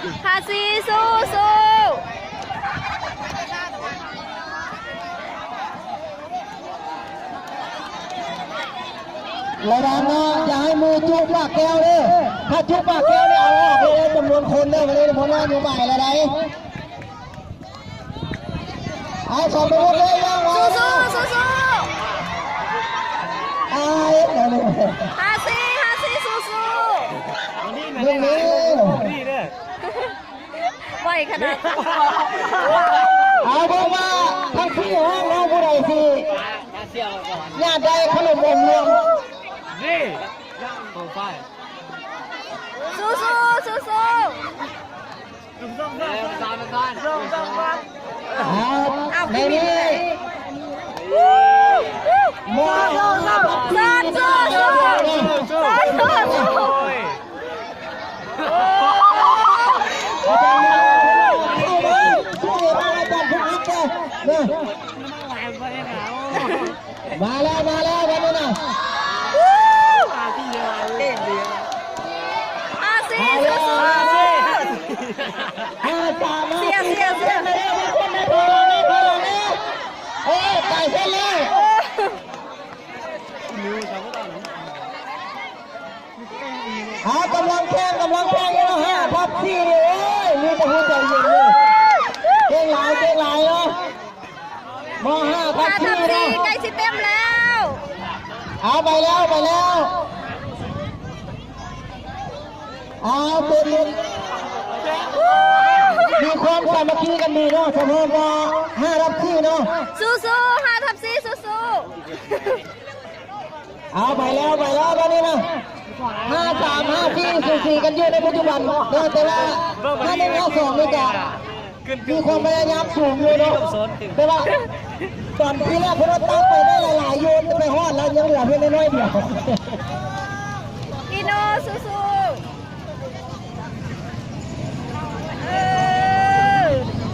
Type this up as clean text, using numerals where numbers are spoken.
54สู้สู้ระวังนะอย่าให้มือจุกปากแก้วเลยถ้าจุกปากแก้วเนี่ยเอาออกเลยจำนวนคนเนี่ยวันนี้ผลงานอยู่ใหม่อะไรเอาสองไปหมดเลยยังไง สู้สู้สู้สู้ ไอ้เดี๋ยว54สู้สู้ เรื่องนี้ ไหวขนาด เอาบอกว่าทั้งพี่ห้องเราผู้ใดสิญาติได้ขนมอมรวม นี่ของไฟ สู้สู้สู้สู้ เอาในนี้มอง สู้สู้สู้สู้สู้มาแล้ววันนี้นะ 54สู้สู้ เสียเอ้ไก่เส้นเลยกำลังแข่งอยู่นะฮะทับที่เลยมีแต่หัวใจเย็นเลยเก่งหลายเนาะม.5 ทับที่เนาะ ใกล้สิเต็มแล้ว เอาไปแล้วเอาเป็นมีความสามัคคีกันดีเนาะเฉพาะว่า5ทับที่เนาะ สู้สู้5/4สู้สู้ เอาไปแล้ววันนี้นะ53 54 44กันอยู่ในปัจจุบันแต่ว่า51 52นี่จะมีความพยายามสูงอยู่เนาะแต่ว่าตอนที่แรกพวกเราตั้งไปได้หลายๆโยนไปฮอดแล้วยังเหลือเพียงน้อยเดียว อีโนสู้สู้